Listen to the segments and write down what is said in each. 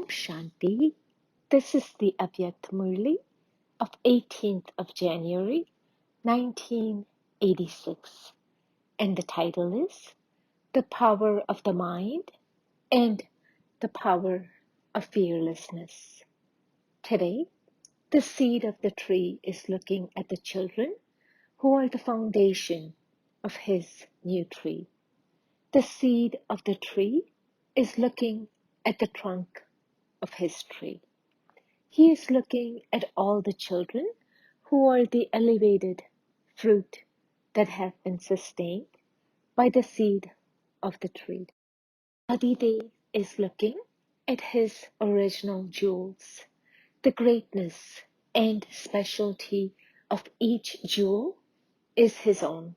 Shanti. This is the Avyakt Murli of 18th of January 1986, and the title is The Power of the Mind and the Power of Fearlessness. Today, the seed of the tree is looking at the children who are the foundation of his new tree. The seed of the tree is looking at the trunk of his tree. He is looking at all the children who are the elevated fruit that have been sustained by the seed of the tree. Adide is looking at his original jewels. The greatness and specialty of each jewel is his own.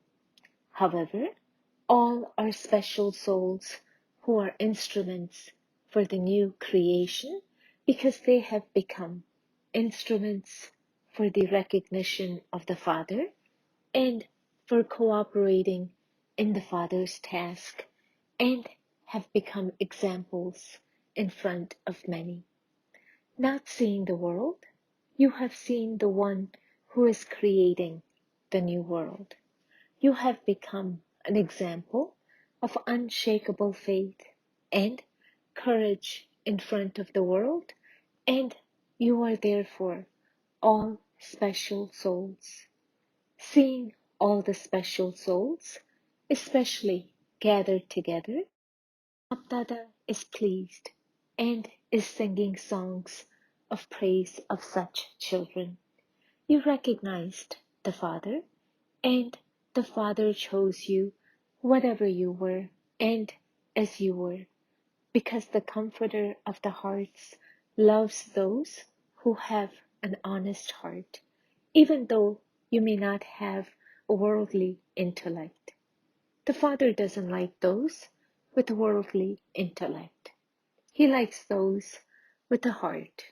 However, all are special souls who are instruments for the new creation because they have become instruments for the recognition of the Father and for cooperating in the Father's task and have become examples in front of many. Not seeing the world, you have seen the one who is creating the new world. You have become an example of unshakable faith and courage in front of the world, and you are therefore all special souls. Seeing all the special souls, especially gathered together, Abdada is pleased and is singing songs of praise of such children. You recognized the Father, and the Father chose you, whatever you were and as you were, because the Comforter of the hearts loves those who have an honest heart, even though you may not have a worldly intellect. The Father doesn't like those with worldly intellect. He likes those with a heart.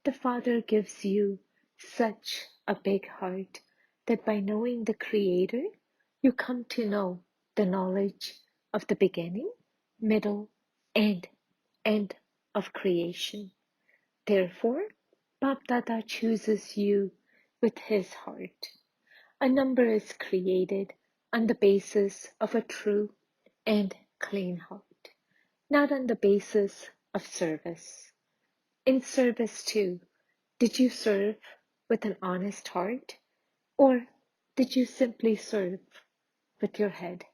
The Father gives you such a big heart that by knowing the Creator, you come to know the knowledge of the beginning, middle, and end of creation. Therefore, Bapdada chooses you with his heart. A number is created on the basis of a true and clean heart, not on the basis of service. In service too, did you serve with an honest heart, or did you simply serve with your head?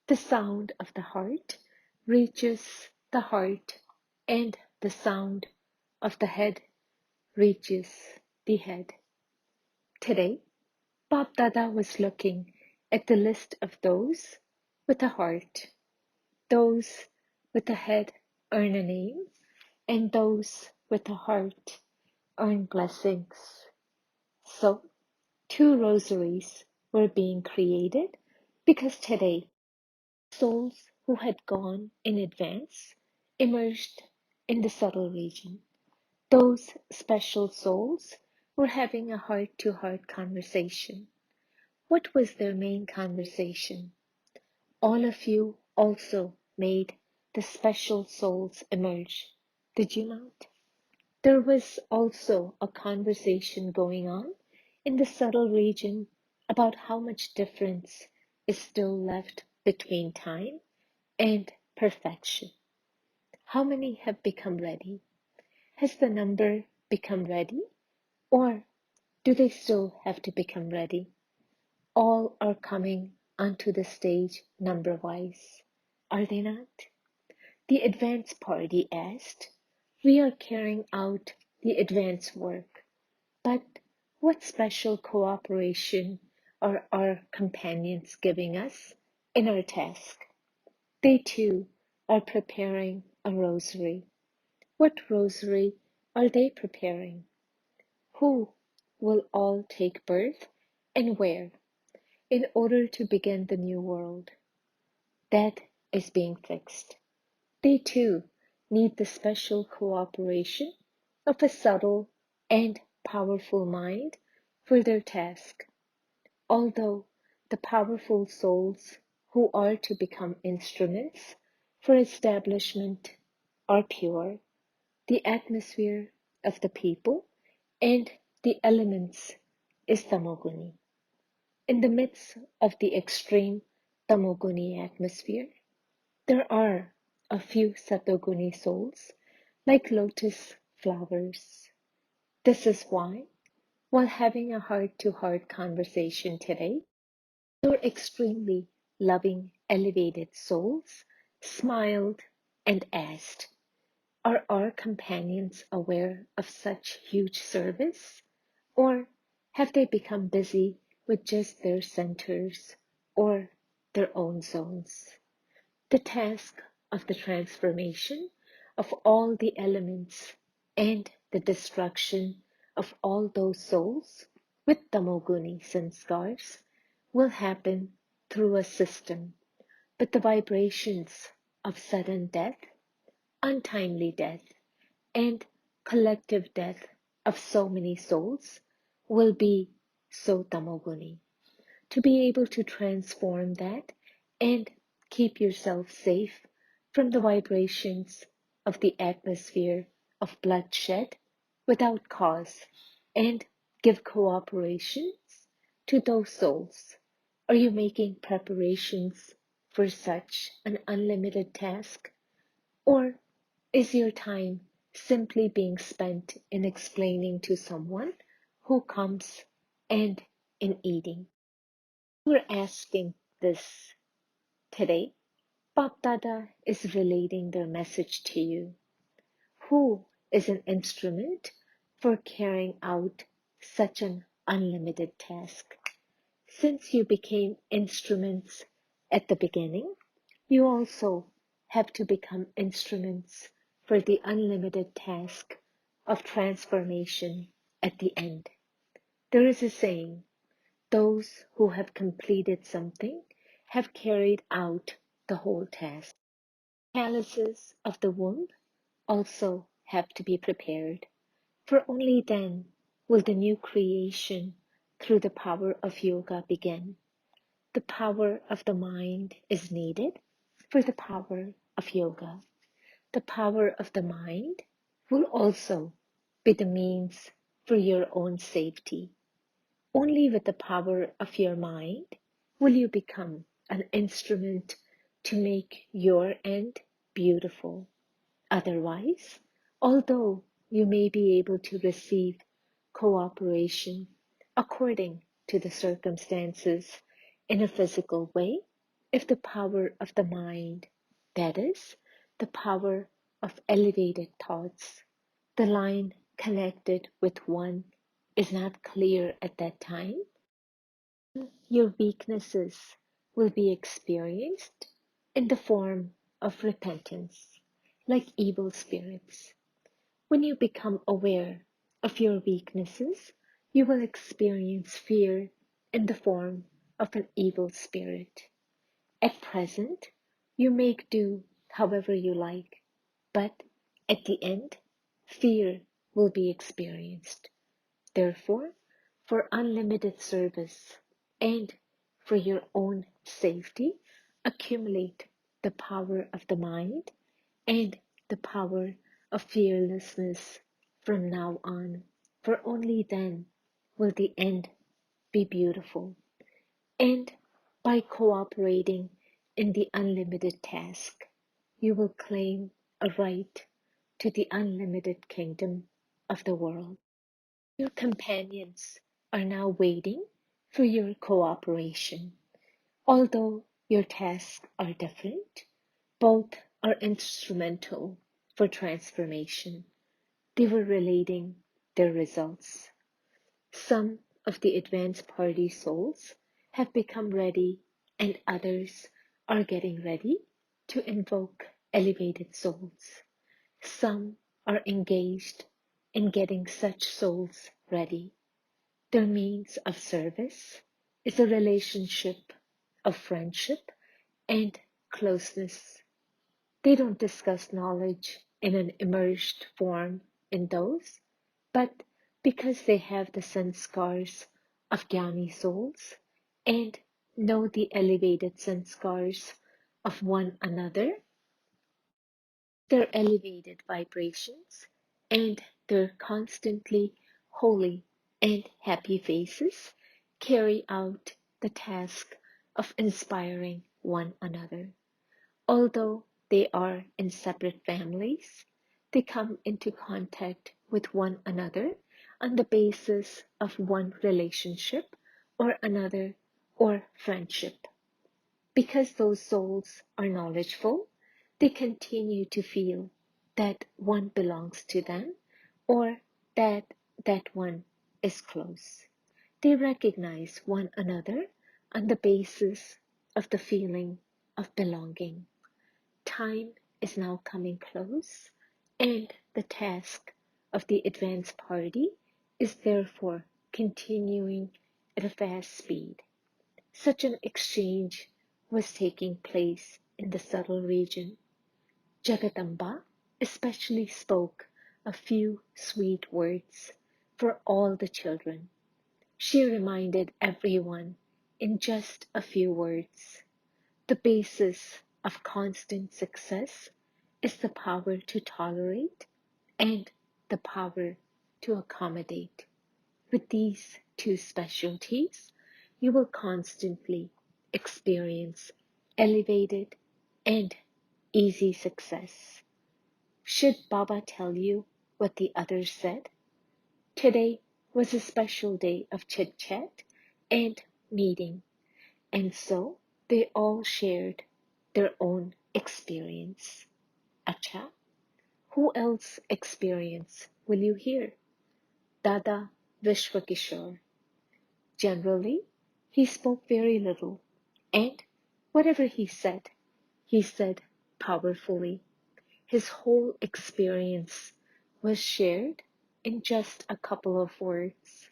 The sound of the heart reaches the heart, and the sound of the head reaches the head. Today, Bap Dada was looking at the list of those with a heart. Those with a head earn a name, and those with a heart earn blessings. So, 2 rosaries were being created because today, souls who had gone in advance emerged in the subtle region. Those special souls were having a heart-to-heart conversation. What was their main conversation? All of you also made the special souls emerge, did you not? There was also a conversation going on in the subtle region about how much difference is still left between time and perfection. How many have become ready? Has the number become ready? Or do they still have to become ready? All are coming onto the stage number-wise, are they not? The advance party asked, "We are carrying out the advance work, but what special cooperation are our companions giving us in our task?" They too are preparing a rosary. What rosary are they preparing? Who will all take birth and where in order to begin the new world? That is being fixed. They too need the special cooperation of a subtle and powerful mind for their task. Although the powerful souls who are to become instruments for establishment are pure, The atmosphere of the people and the elements is tamoguni. In the midst of the extreme tamoguni atmosphere, there are a few satoguni souls like lotus flowers. This is why, while having a heart-to-heart conversation today, your extremely loving, elevated souls smiled and asked, are our companions aware of such huge service? Or have they become busy with just their centers or their own zones? The task of the transformation of all the elements and the destruction of all those souls with tamoguni sanskars will happen through a system, but the vibrations of sudden death, untimely death, and collective death of so many souls will be so tamoguni. To be able to transform that and keep yourself safe from the vibrations of the atmosphere of bloodshed without cause and give cooperations to those souls. Are you making preparations for such an unlimited task? Or is your time simply being spent in explaining to someone who comes and in eating? We're asking this today. Bap Dada is relating their message to you. Who is an instrument for carrying out such an unlimited task? Since you became instruments at the beginning, you also have to become instruments for the unlimited task of transformation at the end. There is a saying, those who have completed something have carried out the whole task. Palaces of the womb also have to be prepared, for only then will the new creation through the power of yoga begin. The power of the mind is needed for the power of yoga. The power of the mind will also be the means for your own safety. Only with the power of your mind will you become an instrument to make your end beautiful. Otherwise, although you may be able to receive cooperation according to the circumstances in a physical way, if the power of the mind, that is, the power of elevated thoughts, the line connected with one is not clear at that time, your weaknesses will be experienced in the form of repentance, like evil spirits. When you become aware of your weaknesses, you will experience fear in the form of an evil spirit. At present, you make do however you like, but at the end, fear will be experienced. Therefore, for unlimited service and for your own safety, accumulate the power of the mind and the power of fearlessness from now on, for only then will the end be beautiful. And by cooperating in the unlimited task, you will claim a right to the unlimited kingdom of the world. Your companions are now waiting for your cooperation. Although your tasks are different, both are instrumental for transformation. They were relating their results. Some of the advanced party souls have become ready, and others are getting ready to invoke elevated souls. Some are engaged in getting such souls ready. Their means of service is a relationship of friendship and closeness. They don't discuss knowledge in an immersed form in those, but because they have the sanskars of jnani souls and know the elevated sanskars of one another, their elevated vibrations and their constantly holy and happy faces carry out the task of inspiring one another. Although they are in separate families, they come into contact with one another on the basis of one relationship or another or friendship. Because those souls are knowledgeful, they continue to feel that one belongs to them or that that one is close. They recognize one another on the basis of the feeling of belonging. Time is now coming close, and the task of the advance party is therefore continuing at a fast speed. Such an exchange was taking place in the subtle region. Jagadamba especially spoke a few sweet words for all the children. She reminded everyone in just a few words. The basis of constant success is the power to tolerate and the power to accommodate. With these two specialties, you will constantly experience elevated and easy success. Should Baba tell you what the others said? Today was a special day of chit chat and meeting, and so they all shared their own experience. Acha, who else experience will you hear? Dada Vishwakishore. Generally, he spoke very little, and whatever he said powerfully. His whole experience was shared in just a couple of words.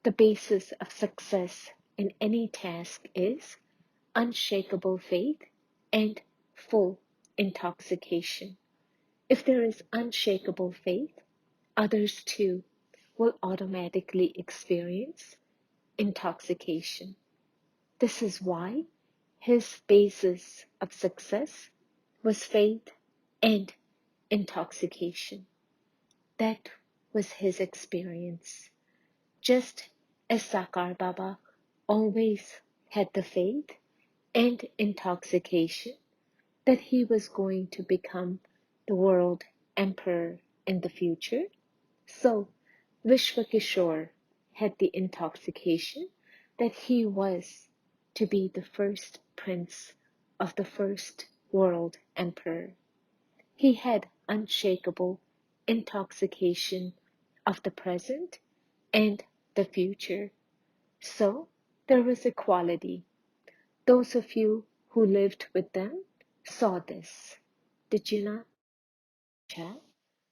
The basis of success in any task is unshakable faith and full intoxication. If there is unshakable faith, others too will automatically experience intoxication. This is why his basis of success was faith and intoxication. That was his experience. Just as Sakar Baba always had the faith and intoxication that he was going to become the world emperor in the future, so Vishwakishore had the intoxication that he was to be the first prince of the first world emperor. He had unshakable intoxication of the present and the future. So there was equality. Those of you who lived with them saw this. Did you not? Cha?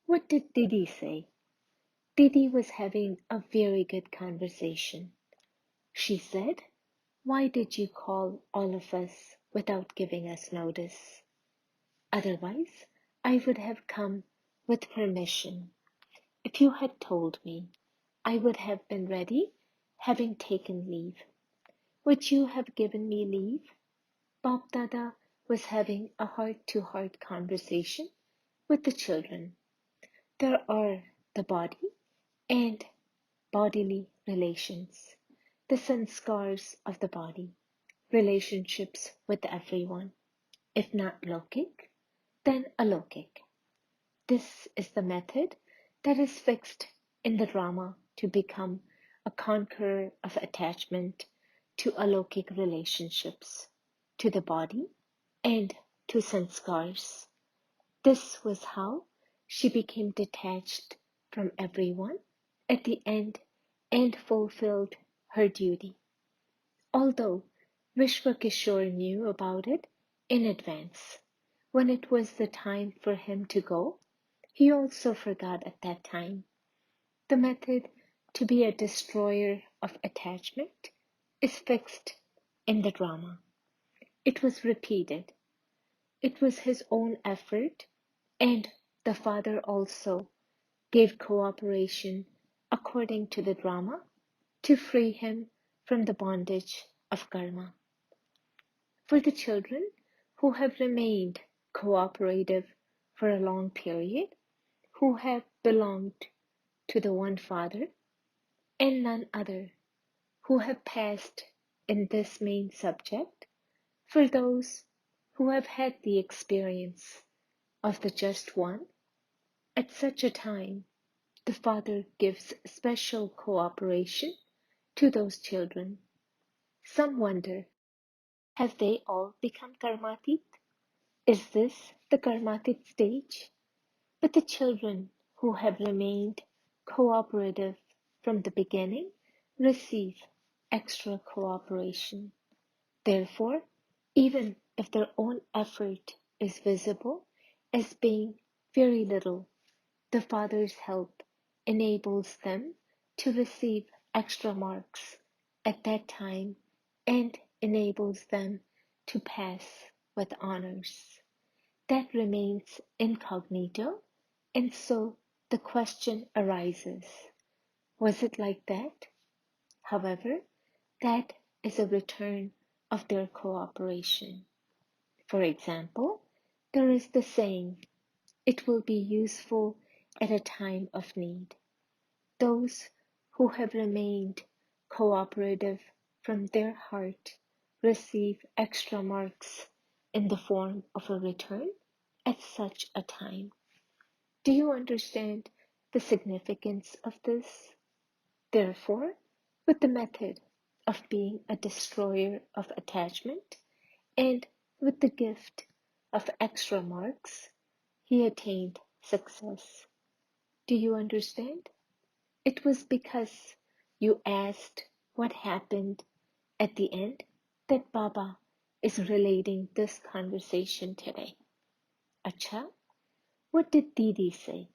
What did Didi say? Didi was having a very good conversation. She said, "Why did you call all of us without giving us notice? Otherwise, I would have come with permission. If you had told me, I would have been ready, having taken leave. Would you have given me leave?" Bab Dada was having a heart-to-heart conversation with the children. There are the body and bodily relations, the sanskars of the body, relationships with everyone. If not lokik, then alokik. This is the method that is fixed in the drama to become a conqueror of attachment to alokik relationships, to the body, and to sanskars. This was how she became detached from everyone at the end and fulfilled her duty. Although Vishwakishore knew about it in advance, when it was the time for him to go, he also forgot at that time. The method to be a destroyer of attachment is fixed in the drama. It was repeated. It was his own effort, and the father also gave cooperation according to the drama to free him from the bondage of karma. For the children who have remained cooperative for a long period, who have belonged to the one Father and none other, who have passed in this main subject, for those who have had the experience of the Just One. At such a time, the Father gives special cooperation to those children. Some wonder, have they all become karmatit? Is this the karmatit stage? But the children who have remained cooperative from the beginning receive extra cooperation. Therefore, even if their own effort is visible as being very little, the Father's help enables them to receive extra marks at that time and enables them to pass with honors. That remains incognito, and so the question arises, was it like that? However, that is a return of their cooperation. For example, there is the saying, it will be useful at a time of need. Those who have remained cooperative from their heart receive extra marks in the form of a return at such a time. Do you understand the significance of this? Therefore, with the method of being a destroyer of attachment and with the gift of extra marks, he attained success. Do you understand? It was because you asked what happened at the end that Baba is relating this conversation today. Acha, what did Didi say?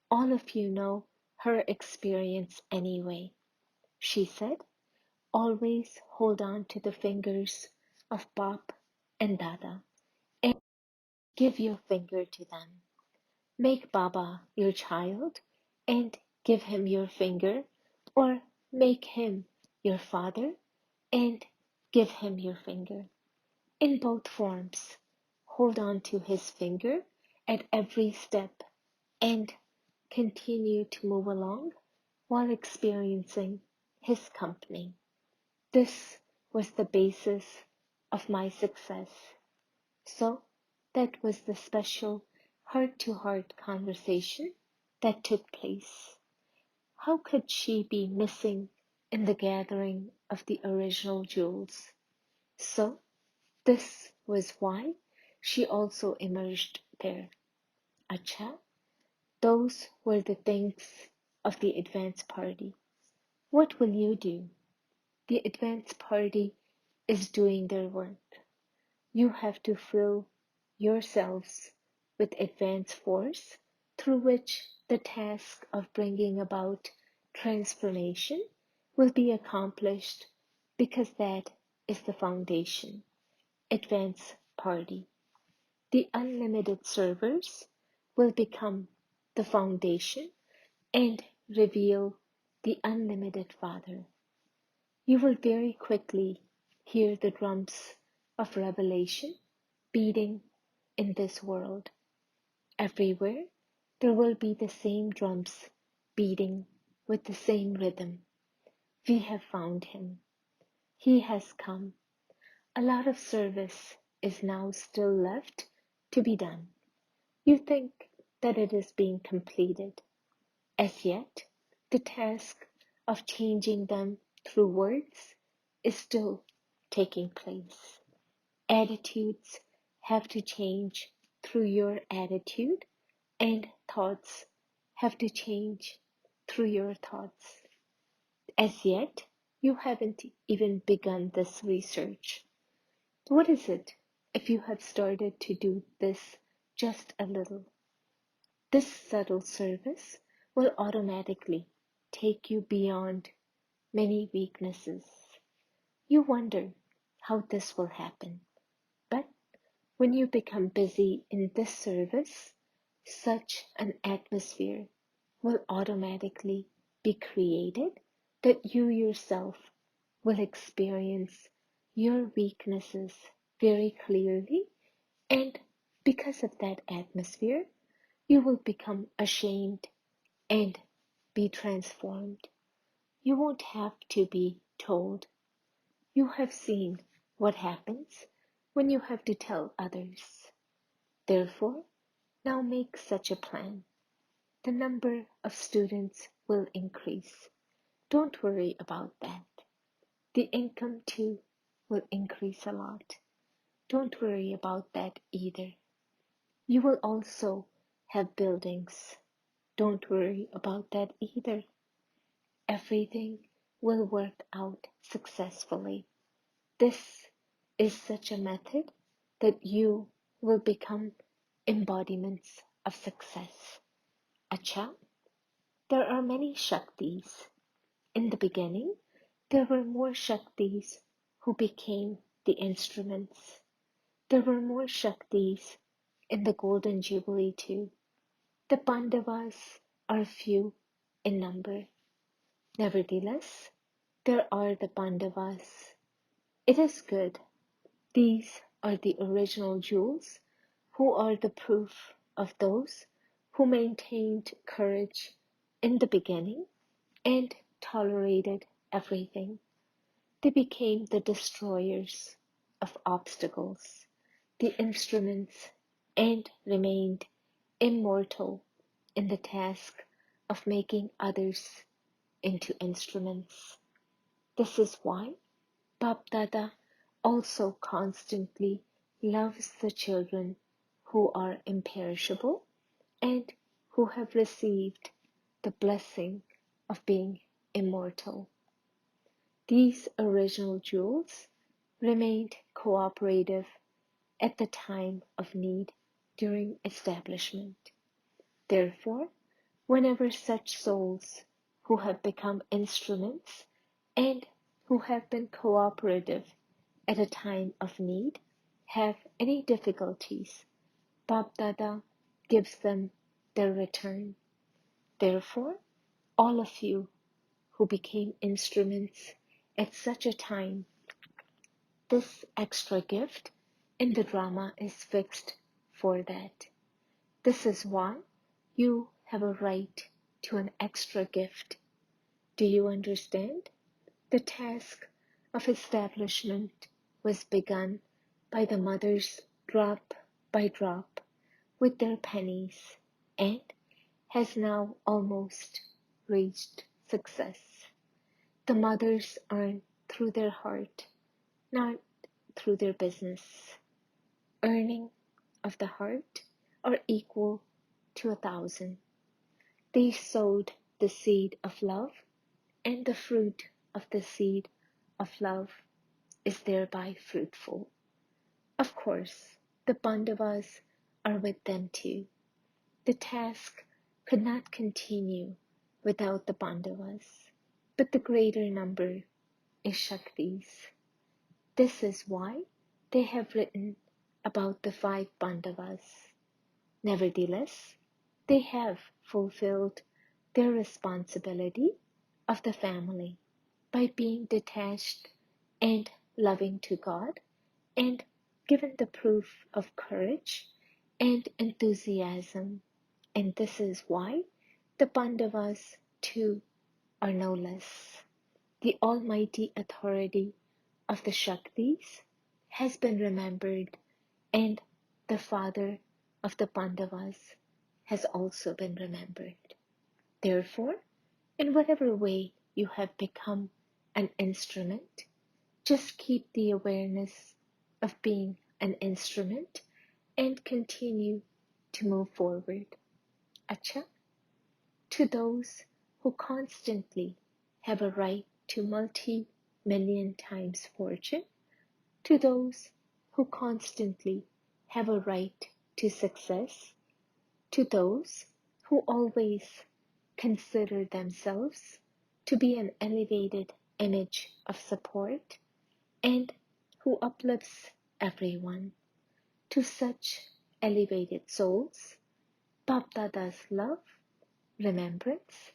All of you know her experience anyway. She said, always hold on to the fingers of Bap and Dada and give your finger to them. Make Baba your child and give him your finger, or make him your father and give him your finger. In both forms, hold on to his finger at every step and continue to move along while experiencing his company. This was the basis of my success. So that was the special heart-to-heart conversation that took place. How could she be missing in the gathering of the original jewels? So this was why she also emerged there. Acha, those were the things of the advance party. What will you do? The advance party is doing their work. You have to fill yourselves with advance force through which the task of bringing about transformation will be accomplished, because that is the foundation. Advance party. The unlimited servers will become the foundation and reveal the unlimited Father. You will very quickly hear the drums of revelation beating in this world. Everywhere there will be the same drums beating with the same rhythm. We have found him. He has come. A lot of service is now still left to be done. You think that it is being completed. As yet, the task of changing them through words is still taking place. Attitudes have to change through your attitude, and thoughts have to change through your thoughts. As yet, you haven't even begun this research. What is it if you have started to do this just a little? This subtle service will automatically take you beyond many weaknesses. You wonder how this will happen, but when you become busy in this service, such an atmosphere will automatically be created that you yourself will experience your weaknesses very clearly, and because of that atmosphere, you will become ashamed and be transformed. You won't have to be told. You have seen what happens when you have to tell others. Therefore, now make such a plan. The number of students will increase. Don't worry about that. The income too will increase a lot. Don't worry about that either. You will also have buildings. Don't worry about that either. Everything will work out successfully. This is such a method that you will become embodiments of success. Acha, there are many shaktis. In the beginning, there were more shaktis who became the instruments. There were more shaktis in the Golden Jubilee too. The Pandavas are few in number. Nevertheless, there are the Pandavas. It is good. These are the original jewels who are the proof of those who maintained courage in the beginning and tolerated everything. They became the destroyers of obstacles, the instruments, and remained immortal in the task of making others into instruments. This is why Bap Dada also constantly loves the children who are imperishable and who have received the blessing of being immortal. These original jewels remained cooperative at the time of need during establishment. Therefore, whenever such souls who have become instruments and who have been cooperative at a time of need have any difficulties, Bap Dada gives them their return. Therefore, all of you who became instruments at such a time, this extra gift in the drama is fixed for that. This is why you have a right to an extra gift. Do you understand? The task of establishment was begun by the mothers drop by drop with their pennies and has now almost reached success. The mothers earn through their heart, not through their business. Earning of the heart are equal to 1,000. They sowed the seed of love, and the fruit of the seed of love is thereby fruitful. Of course, the Pandavas are with them too. The task could not continue without the Pandavas, but the greater number is Shaktis. This is why they have written about the 5 Pandavas. Nevertheless, they have fulfilled their responsibility of the family by being detached and loving to God and given the proof of courage and enthusiasm. And this is why the Pandavas too are no less. The almighty authority of the Shaktis has been remembered, and the father of the Pandavas has also been remembered. Therefore, in whatever way you have become an instrument, just keep the awareness of being an instrument and continue to move forward. Acha, to those who constantly have a right to multi-million times fortune, to those who constantly have a right to success, to those who always consider themselves to be an elevated image of support and who uplifts everyone, to such elevated souls, Bap Dada's love, remembrance,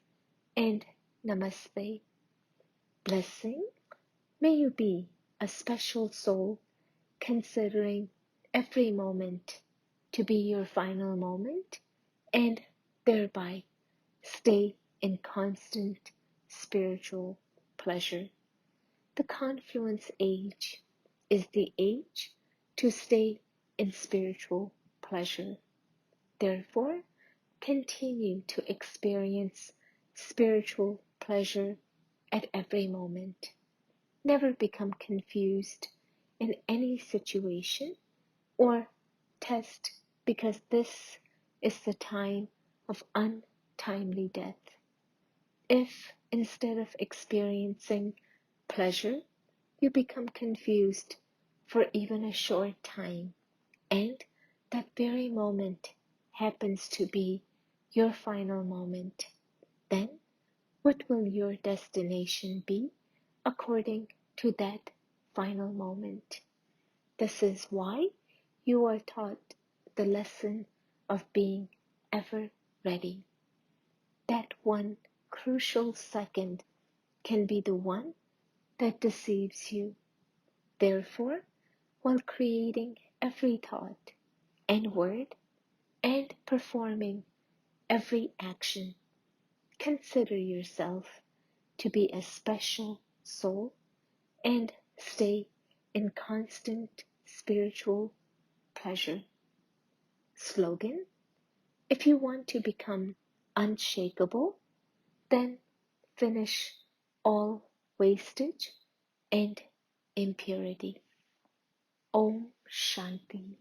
and namaste. Blessing, may you be a special soul considering every moment to be your final moment and thereby stay in constant spiritual pleasure. The confluence age is the age to stay in spiritual pleasure. Therefore, continue to experience spiritual pleasure at every moment. Never become confused in any situation or test, because this is the time of untimely death. If instead of experiencing pleasure, you become confused for even a short time, and that very moment happens to be your final moment, then what will your destination be according to that final moment? This is why you are taught the lesson of being ever ready. That one crucial second can be the one that deceives you. Therefore, while creating every thought and word and performing every action, consider yourself to be a special soul and stay in constant spiritual pleasure. Slogan: if you want to become unshakable, then finish all wastage and impurity. Om Shanti.